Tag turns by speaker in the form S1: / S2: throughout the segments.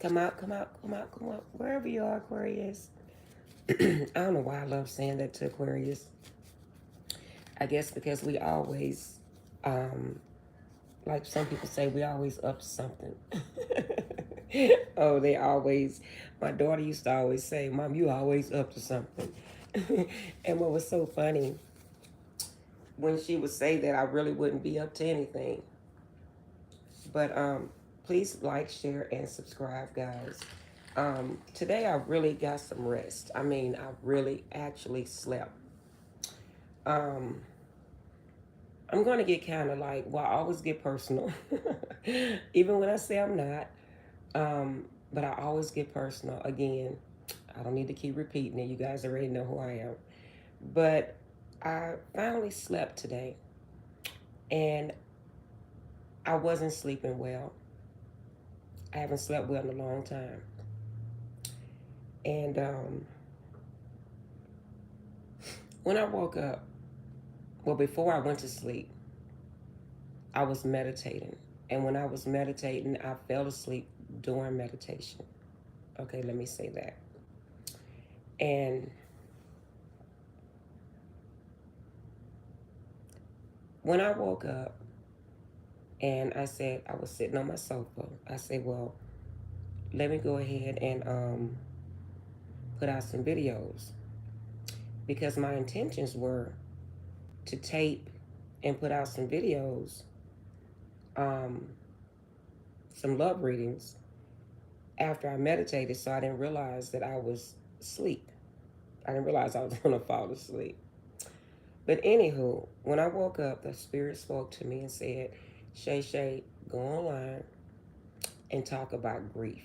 S1: Come out, come out, come out, come out. Wherever you are, Aquarius. I don't know why I love saying that to Aquarius. I guess because we always, um, like some people say, we always up to something. Oh, they always, my daughter used to always say, Mom, you always up to something. And what was so funny, when she would say that, I really wouldn't be up to anything. But please like, share, and subscribe, guys. Today I really got some rest. I mean, I really actually slept. Um, I'm going to get kind of like, well, I always get personal, even when I say I'm not. But I always get personal. Again, I don't need to keep repeating it. You guys already know who I am. But I finally slept today, and I wasn't sleeping well. I haven't slept well in a long time. And when I woke up, well, before I went to sleep, I was meditating. And when I was meditating, I fell asleep during meditation. Okay, let me say that. And when I woke up and I said, I was sitting on my sofa, I said, well, let me go ahead and put out some videos, because my intentions were to tape and put out some videos, um, some love readings after I meditated, so I didn't realize that I was asleep. I didn't realize I was going to fall asleep. But anywho, when I woke up, the spirit spoke to me and said, Shay Shay, go online and talk about grief.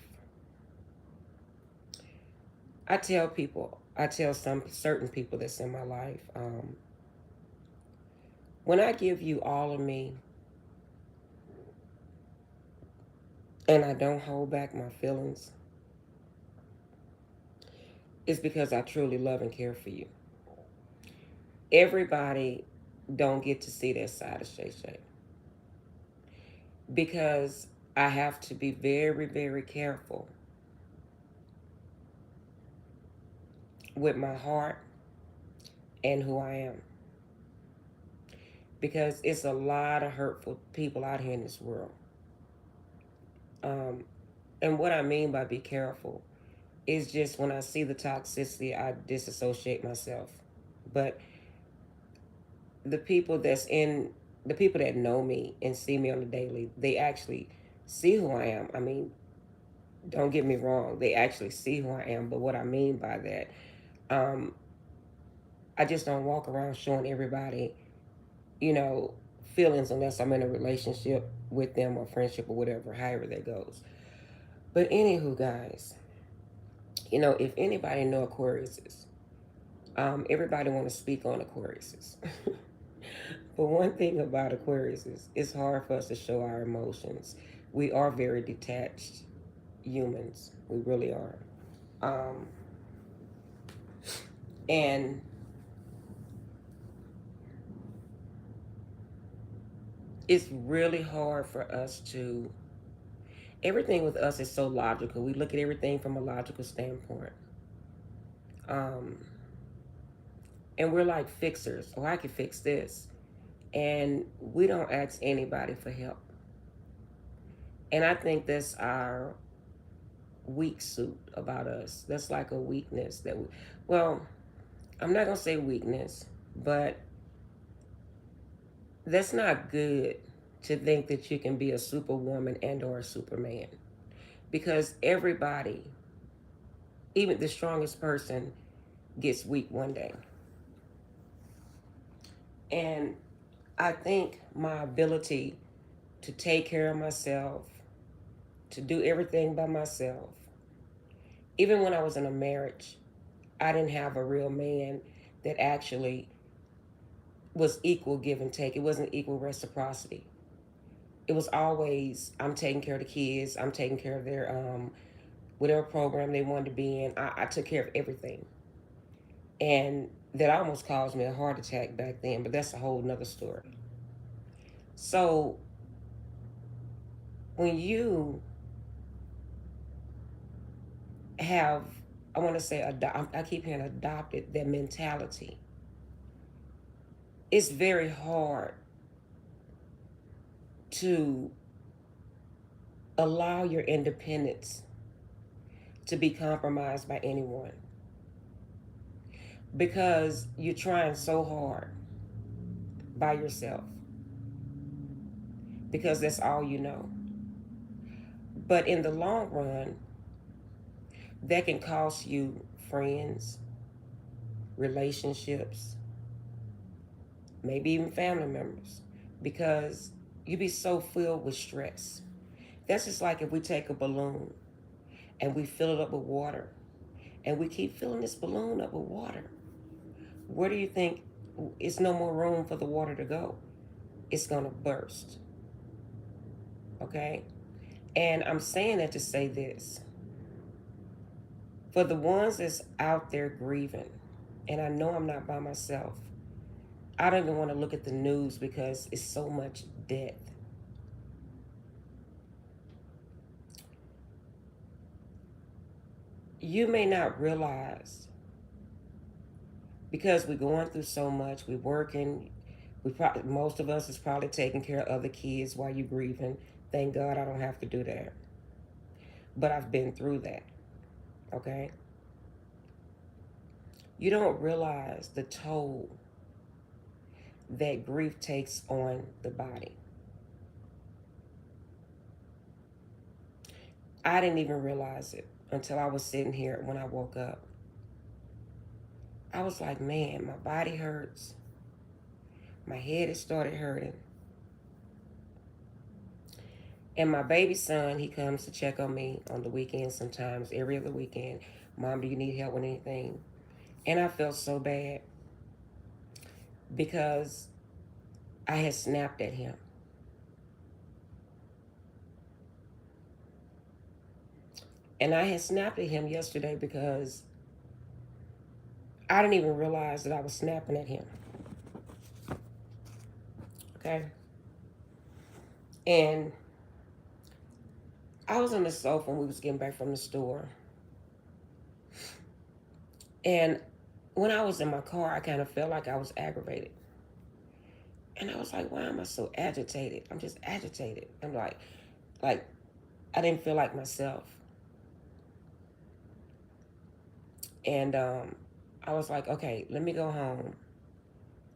S1: I tell some certain people that's in my life, when I give you all of me and I don't hold back my feelings, it's because I truly love and care for you. Everybody don't get to see that side of Shay Shay, because I have to be very, very careful with my heart and who I am. Because it's a lot of hurtful people out here in this world. Um, and what I mean by be careful is just when I see the toxicity, I disassociate myself. But the people that's in, the people that know me and see me on the daily, they actually see who I am. I mean, don't get me wrong, they actually see who I am. But what I mean by that, um, I just don't walk around showing everybody, you know, feelings unless I'm in a relationship with them or friendship or whatever, however that goes. But anywho, guys, you know, if anybody know Aquariuses, everybody want to speak on Aquariuses. But one thing about Aquarius is it's hard for us to show our emotions. We are very detached humans. We really are. Um, and it's really hard for us to, everything with us is so logical. We look at everything from a logical standpoint. Um, and we're like fixers. Oh, I can fix this. And we don't ask anybody for help. And I think that's our weak suit about us. That's like a weakness that we, well, I'm not going to say weakness, but that's not good to think that you can be a superwoman and or a superman, because everybody, even the strongest person, gets weak one day. And I think my ability to take care of myself, to do everything by myself, even when I was in a marriage, I didn't have a real man that actually was equal give and take. It wasn't equal reciprocity. It was always, I'm taking care of the kids, I'm taking care of their whatever program they wanted to be in. I took care of everything. And that almost caused me a heart attack back then, but that's a whole nother story. So when you have, I want to say, I keep hearing adopted that mentality. It's very hard to allow your independence to be compromised by anyone because you're trying so hard by yourself because that's all you know. But in the long run, that can cost you friends, relationships, maybe even family members because you be so filled with stress. That's just like if we take a balloon and we fill it up with water and we keep filling this balloon up with water. Where do you think it's no more room for the water to go? It's going to burst. Okay? And I'm saying that to say this. For the ones that's out there grieving, and I know I'm not by myself, I don't even want to look at the news because it's so much death. You may not realize because we're going through so much, we're working, most of us is probably taking care of other kids while you're grieving. Thank God I don't have to do that. But I've been through that. Okay? You don't realize the toll that grief takes on the body. I didn't even realize it until I was sitting here when I woke up. I was like, man, my body hurts. My head has started hurting. And my baby son, he comes to check on me on the weekend sometimes, every other weekend. Mom, do you need help with anything? And I felt so bad because I had snapped at him. And I had snapped at him yesterday because I didn't even realize that I was snapping at him. Okay? And I was on the sofa when we was getting back from the store. And when I was in my car, I kind of felt like I was aggravated. And I was like, why am I so agitated? I'm just agitated. I'm like I didn't feel like myself. And I was like, okay, let me go home.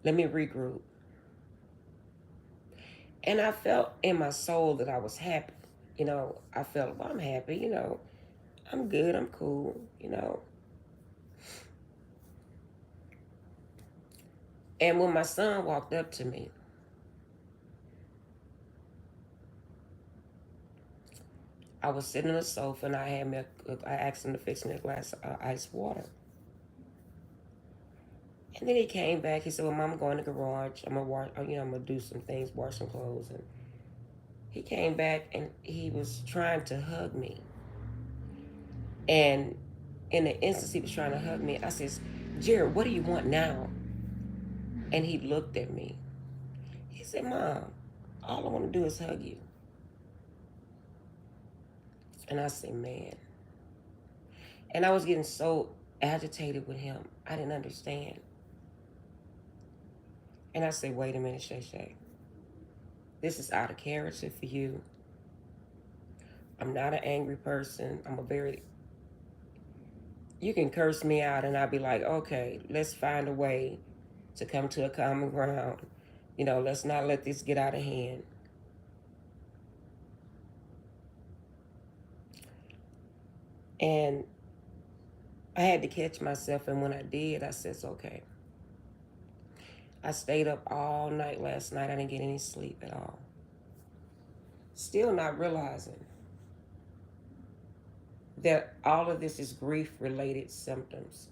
S1: Let me regroup. And I felt in my soul that I was happy. I felt, well, I'm happy, I'm good, I'm cool. And when my son walked up to me, I was sitting on the sofa and I asked him to fix me a glass of ice water. And then he came back. He said, well, Mom, I'm going to the garage. I'm going to wash, I'm going to do some things, wash some clothes. And he came back and he was trying to hug me. And in the instance he was trying to hug me, I says, Jared, what do you want now? And he looked at me. He said, Mom, all I want to do is hug you. And I said, man. And I was getting so agitated with him. I didn't understand. And I said, wait a minute, Shay Shay. This is out of character for you. I'm not an angry person. You can curse me out and I'll be like, okay, let's find a way to come to a common ground. Let's not let this get out of hand. And I had to catch myself, and when I did, I said, it's okay. I stayed up all night last night. I didn't get any sleep at all. Still not realizing that all of this is grief-related symptoms.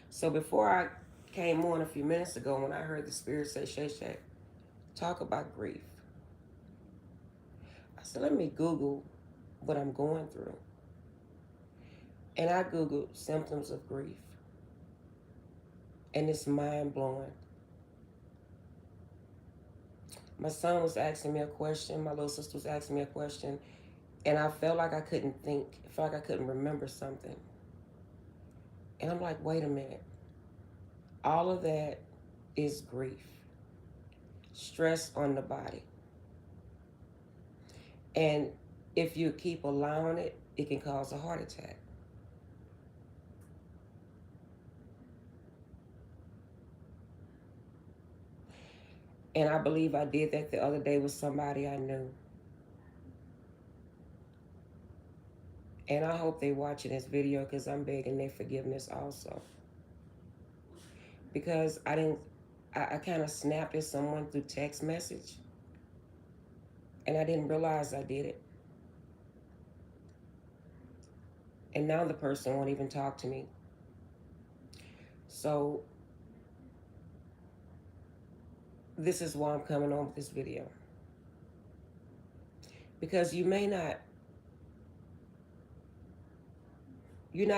S1: So before I came on a few minutes ago, when I heard the Spirit say, Shay Shay, talk about grief, I said, let me Google what I'm going through. And I Googled symptoms of grief. And it's mind-blowing. My son was asking me a question. My little sister was asking me a question. And I felt like I couldn't think. I felt like I couldn't remember something. And I'm like, wait a minute. All of that is grief, stress on the body. And if you keep allowing it, it can cause a heart attack. And I believe I did that the other day with somebody I knew. And I hope they watching this video because I'm begging their forgiveness also. Because I kind of snapped at someone through text message and I didn't realize I did it. And now the person won't even talk to me. So this is why I'm coming on with this video. Because you're not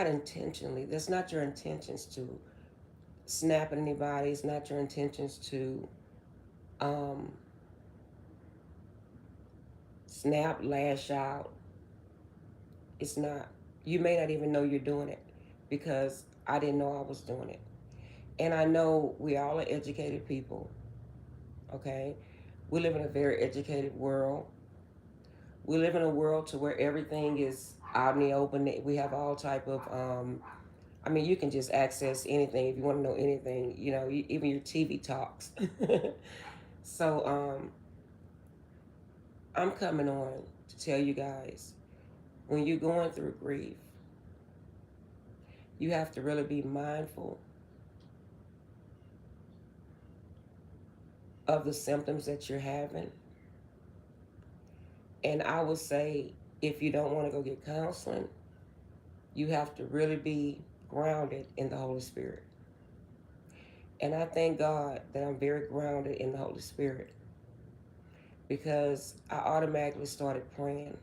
S1: intentionally, that's not your intentions to snap at anybody. It's not your intentions to um, snap, lash out. It's not. You may not even know you're doing it because I didn't know I was doing it. And I know we all are educated people, okay? We live in a very educated world. We live in a world to where everything is out in the open. We have all type of, I mean, you can just access anything if you want to know anything, you know, even your TV talks. So I'm coming on to tell you guys, when you're going through grief, you have to really be mindful of the symptoms that you're having. And I would say, if you don't want to go get counseling, you have to really be grounded in the Holy Spirit. And I thank God that I'm very grounded in the Holy Spirit because I automatically started praying.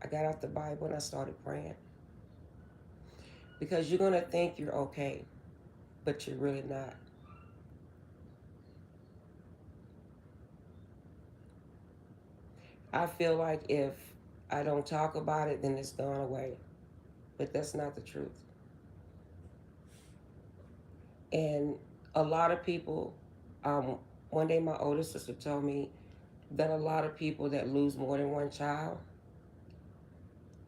S1: I got out the Bible and I started praying. Because you're going to think you're okay, but you're really not. I feel like if I don't talk about it, then it's gone away. But that's not the truth. And a lot of people, one day my older sister told me that a lot of people that lose more than one child,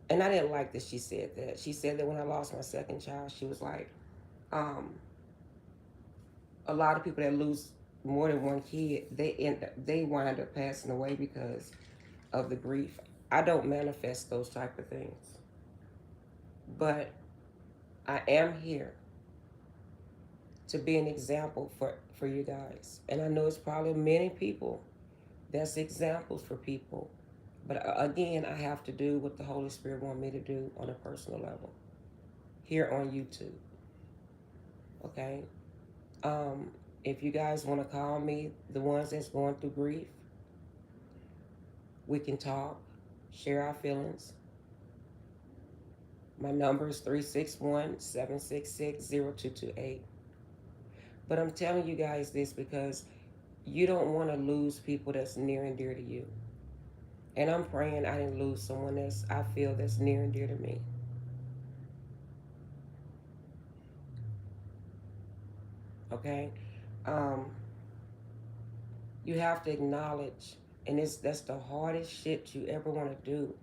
S1: and I didn't like that she said that. She said that when I lost my second child, she was like, um, a lot of people that lose more than one kid, they wind up passing away because of the grief. I don't manifest those type of things, but I am here to be an example for you guys. And I know it's probably many people that's examples for people. But again, I have to do what the Holy Spirit wants me to do on a personal level here on YouTube. Okay? Um, if you guys want to call me, the ones that's going through grief, we can talk, share our feelings. My number is 361-766-0228. But I'm telling you guys this because you don't want to lose people that's near and dear to you. And I'm praying I didn't lose someone that's I feel that's near and dear to me. Okay? Um, you have to acknowledge, and that's the hardest shit you ever want to do.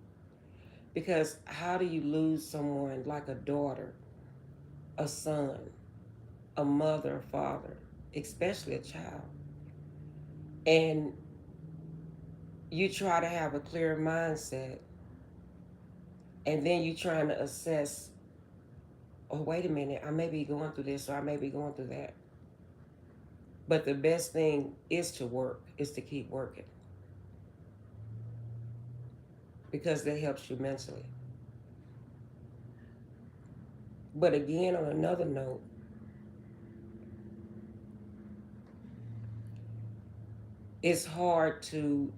S1: Because how do you lose someone like a daughter, a son, a mother, a father, especially a child? And you try to have a clear mindset, and then you trying to assess, oh, wait a minute, I may be going through this or I may be going through that. But the best thing is to work, is to keep working. Because that helps you mentally. But again, on another note, it's hard to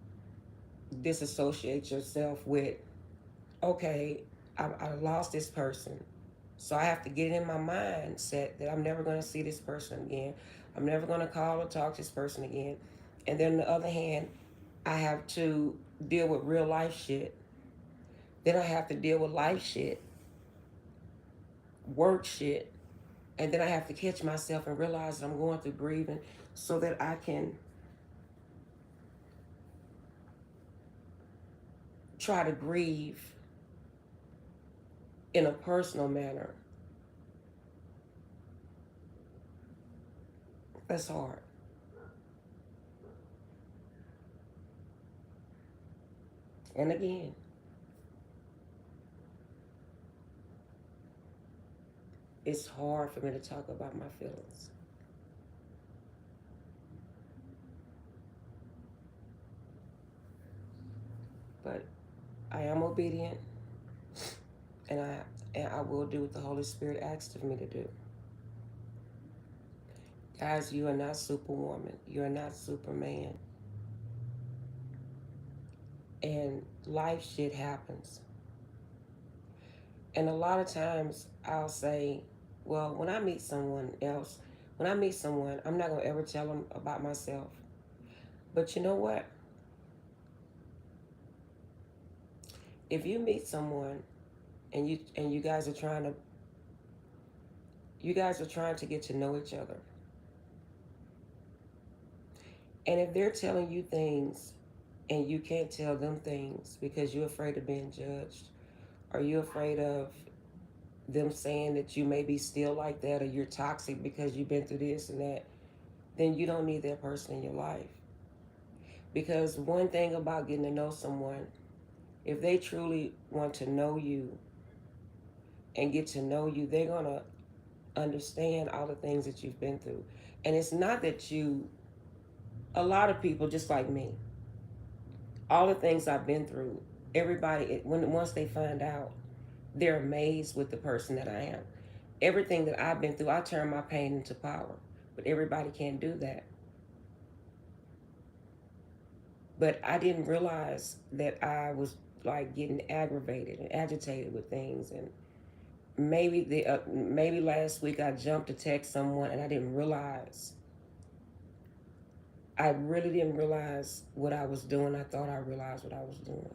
S1: disassociate yourself with, okay, I lost this person. So I have to get it in my mindset that I'm never going to see this person again. I'm never going to call or talk to this person again. And then on the other hand, I have to deal with real life shit Then I have to deal with life shit, work shit, and then I have to catch myself and realize that I'm going through grieving so that I can try to grieve in a personal manner. That's hard. And again, it's hard for me to talk about my feelings. But I am obedient, and I will do what the Holy Spirit asks of me to do. Guys, you are not superwoman. You are not Superman. And life shit happens. And a lot of times I'll say, well, when I meet someone else, when I meet someone, I'm not going to ever tell them about myself. But you know what? If you meet someone and you guys are trying to get to know each other. And if they're telling you things and you can't tell them things because you're afraid of being judged, or you're afraid of them saying that you may be still like that, or you're toxic because you've been through this and that, then you don't need that person in your life. Because one thing about getting to know someone, if they truly want to know you and get to know you, they're going to understand all the things that you've been through. And it's not that a lot of people, just like me, all the things I've been through, everybody, once they find out, they're amazed with the person that I am. Everything that I've been through, I turn my pain into power. But everybody can't do that. But I didn't realize that I was like getting aggravated and agitated with things. And maybe last week I jumped to text someone and I didn't realize. I really didn't realize what I was doing. I thought I realized what I was doing.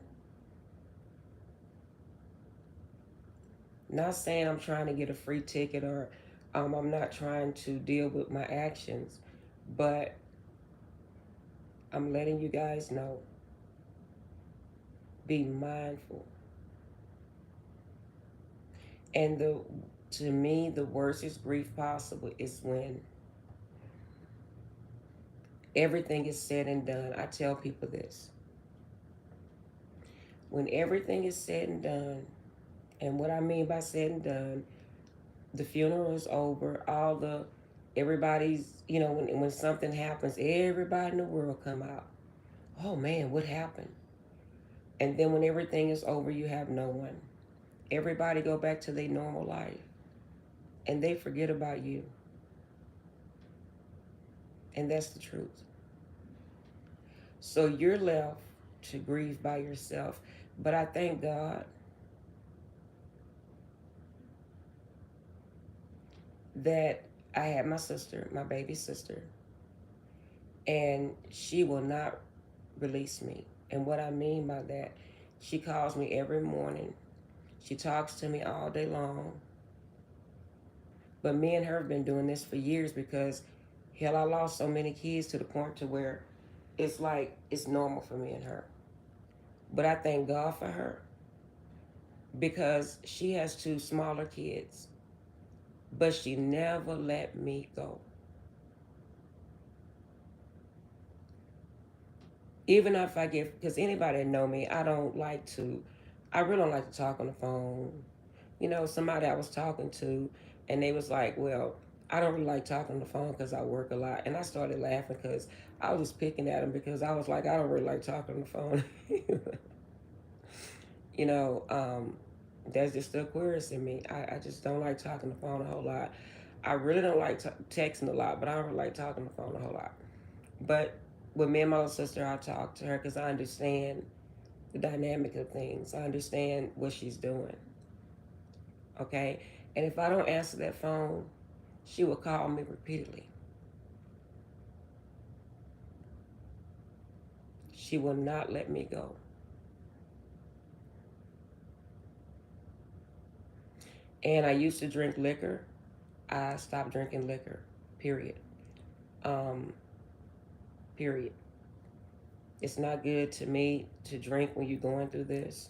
S1: Not saying I'm trying to get a free ticket, or I'm not trying to deal with my actions, but I'm letting you guys know, be mindful. And to me, the worstest grief possible is when everything is said and done. I tell people this. When everything is said and done, and what I mean by said and done, the funeral is over, everybody's, when something happens, everybody in the world come out. Oh man, what happened? And then when everything is over, you have no one. Everybody go back to their normal life. And they forget about you. And that's the truth. So you're left to grieve by yourself. But I thank God that I had my sister, my baby sister, and she will not release me. And what I mean by that, she calls me every morning. She talks to me all day long. But me and her have been doing this for years because, hell, I lost so many kids to the point to where it's like it's normal for me and her. But I thank God for her because she has two smaller kids. But she never let me go. Even if I get, because anybody that know me, I really don't like to talk on the phone. Somebody I was talking to, and they was like, well, I don't really like talking on the phone because I work a lot. And I started laughing because I was just picking at them because I was like, I don't really like talking on the phone. you know, um, that's just the Aquarius in me. I just don't like talking on the phone a whole lot. I really don't like texting a lot, but I don't really like talking on the phone a whole lot. But with me and my little sister, I talk to her because I understand the dynamic of things. I understand what she's doing. Okay? And if I don't answer that phone, she will call me repeatedly. She will not let me go. And I used to drink liquor. I stopped drinking liquor. Period. Um, period. It's not good to me to drink when you're going through this.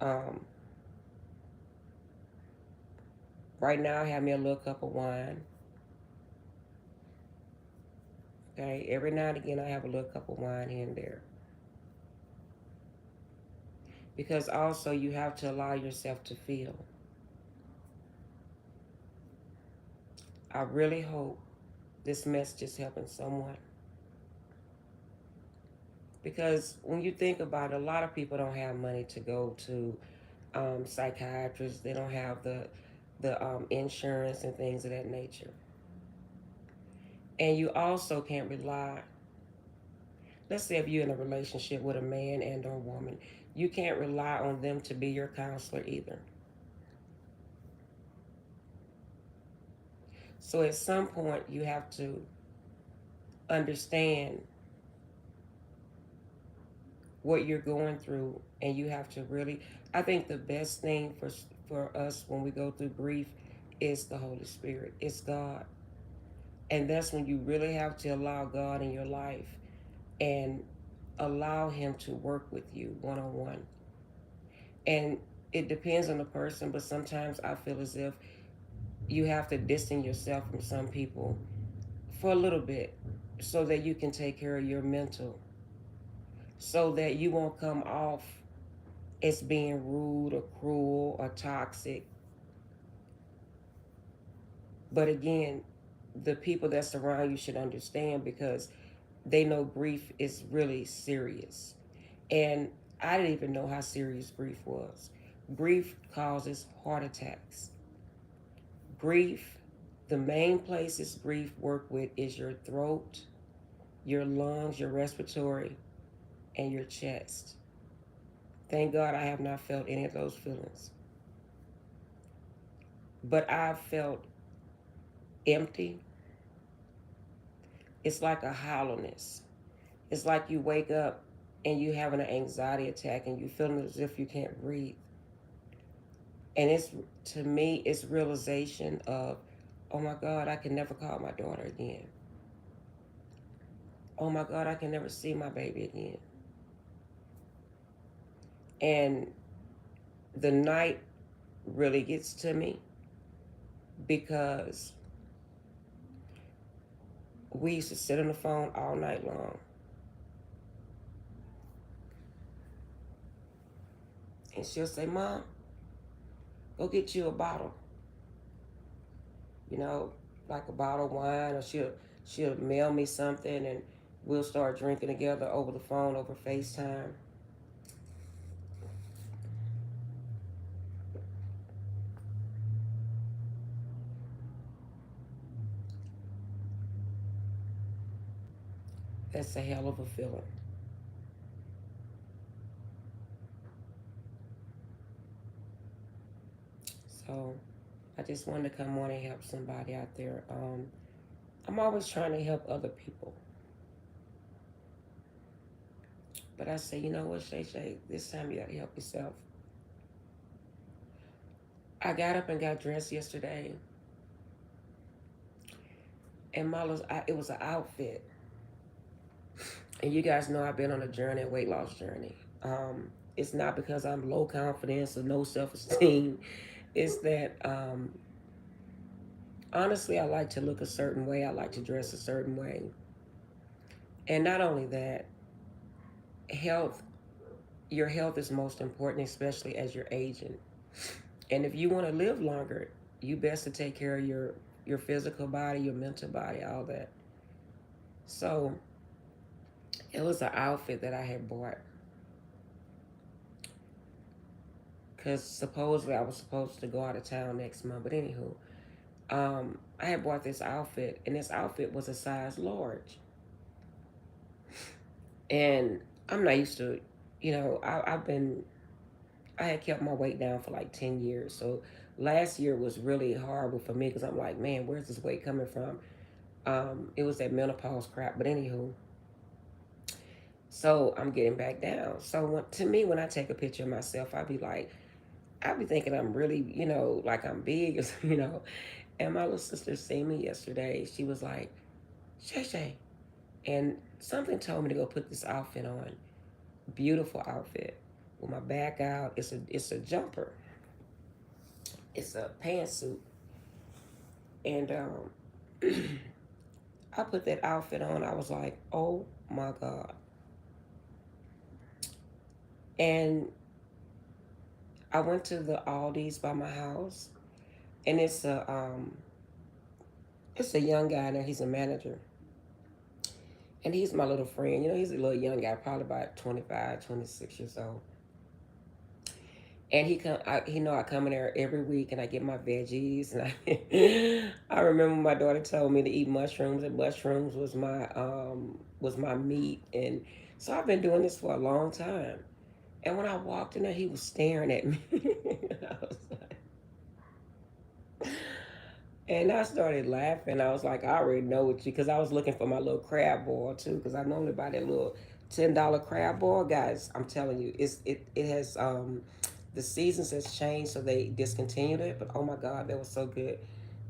S1: Um, right now, I have me a little cup of wine. Okay, every now and again, I have a little cup of wine here and there. Because also, you have to allow yourself to feel. I really hope this message is helping someone. Because when you think about it, a lot of people don't have money to go to psychiatrists. They don't have the insurance and things of that nature. And you also can't rely. Let's say if you're in a relationship with a man and or woman, you can't rely on them to be your counselor either. So at some point, you have to understand what you're going through, and you have to really. I think the best thing for us when we go through grief is the Holy Spirit. It's God, and that's when you really have to allow God in your life and allow Him to work with you one on one. And it depends on the person, but sometimes I feel as if you have to distance yourself from some people for a little bit so that you can take care of your mental, so that you won't come off as being rude or cruel or toxic. But again, the people that surround you should understand, because they know grief is really serious. And I didn't even know how serious grief was. Grief causes heart attacks. Grief, the main places grief work with is your throat, your lungs, your respiratory, and your chest. Thank God I have not felt any of those feelings. But I've felt empty. It's like a hollowness. It's like you wake up and you having an anxiety attack and you feeling as if you can't breathe. And it's, to me, it's realization of, oh my God, I can never call my daughter again. Oh my God, I can never see my baby again. And the night really gets to me because we used to sit on the phone all night long. And she'll say, Mom, go get you a bottle. You know, like a bottle of wine, or she'll mail me something and we'll start drinking together over the phone, over FaceTime. That's a hell of a feeling. So I just wanted to come on and help somebody out there. I'm always trying to help other people. But I say, you know what, Shay Shay, this time you got to help yourself. I got up and got dressed yesterday, and it was an outfit. And you guys know I've been on a journey, a weight loss journey. It's not because I'm low confidence or no self esteem. It's that honestly, I like to look a certain way. I like to dress a certain way. And not only that, health, your health is most important, especially as you're aging. And if you want to live longer, you best to take care of your physical body, your mental body, all that. So it was an outfit that I had bought because supposedly I was supposed to go out of town next month. But anywho, I had bought this outfit, and this outfit was a size large. And I'm not used to, I had kept my weight down for like 10 years. So last year was really horrible for me because I'm like, man, where's this weight coming from? It was that menopause crap. But anywho, so I'm getting back down. So to me, when I take a picture of myself, I be like, I be thinking I'm really, like I'm big, And my little sister seen me yesterday. She was like, Shay Shay. And something told me to go put this outfit on. Beautiful outfit. With my back out. It's a jumper. It's a pantsuit. And I put that outfit on. I was like, oh my God. And I went to the Aldi's by my house. And it's a young guy there. He's a manager. And he's my little friend. He's a little young guy, probably about 25, 26 years old. And I come in there every week, and I get my veggies. And I remember my daughter told me to eat mushrooms, and mushrooms was my meat. And so I've been doing this for a long time. And when I walked in there, he was staring at me. I was like, and I started laughing. I was like, I already know what you, because I was looking for my little crab boil too, because I normally buy that little $10 crab boil. Guys, I'm telling you, it has the seasons has changed, so they discontinued it. But oh my God, that was so good.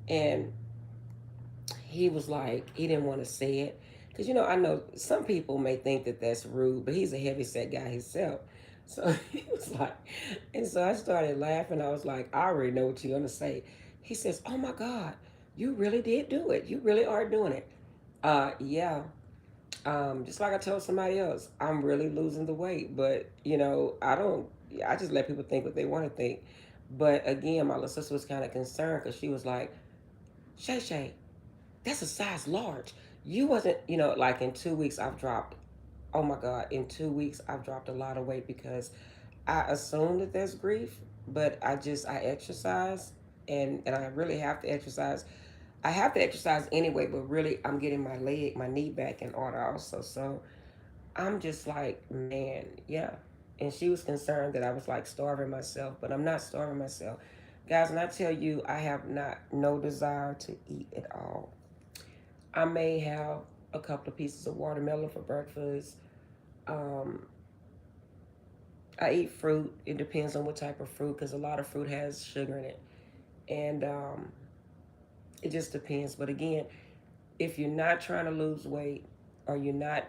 S1: And he was like, he didn't want to say it, because I know some people may think that that's rude, but he's a heavy set guy himself. So he was like, and so I started laughing. I was like, I already know what you're gonna say. He says, oh my God, you really did do it. You really are doing it. Yeah. Just like I told somebody else, I'm really losing the weight, but I don't. I just let people think what they want to think. But again, my little sister was kind of concerned because she was like, Shay Shay, that's a size large. You wasn't, like in 2 weeks I've dropped. Oh my God, in 2 weeks I've dropped a lot of weight because I assume that there's grief, but I exercise, and I really have to exercise. I have to exercise anyway, but really I'm getting my knee back in order also. So I'm just like, man, yeah. And she was concerned that I was like starving myself, but I'm not starving myself. Guys, when I tell you I have not no desire to eat at all. I may have a couple of pieces of watermelon for breakfast. Um, I eat fruit. It depends on what type of fruit, because a lot of fruit has sugar in it. And it just depends. But again, if you're not trying to lose weight, or you're not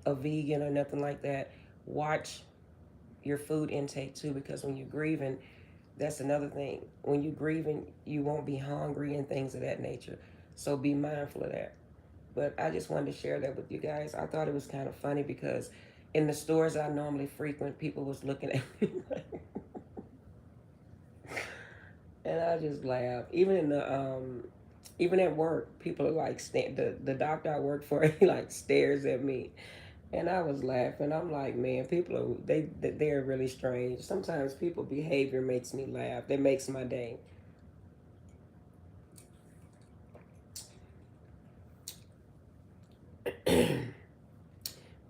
S1: a vegan or nothing like that, watch your food intake too, because when you're grieving, that's another thing. When you're grieving, you won't be hungry and things of that nature. So be mindful of that. But I just wanted to share that with you guys. I thought it was kind of funny because in the stores I normally frequent, people was looking at me and I just laughed. Even at work, people are like, the doctor I work for, he like stares at me. And I was laughing. I'm like, man, people they're really strange. Sometimes people behavior makes me laugh. That makes my day.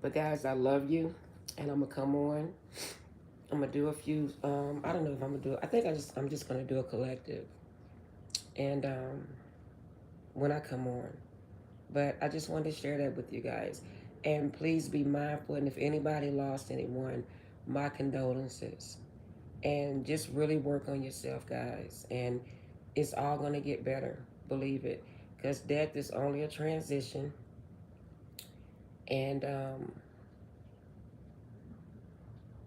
S1: But guys, I love you, and I'm gonna come on. I'm gonna do a few. I don't know if I'm gonna do it. I think I'm just gonna do a collective, and when I come on. But I just wanted to share that with you guys, and please be mindful. And if anybody lost anyone, my condolences. And just really work on yourself, guys. And it's all gonna get better. Believe it, because death is only a transition, and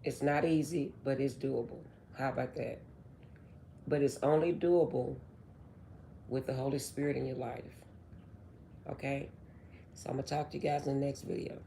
S1: it's not easy, but it's doable. How about that? But it's only doable with the Holy Spirit in your life. Okay? So I'm going to talk to you guys in the next video.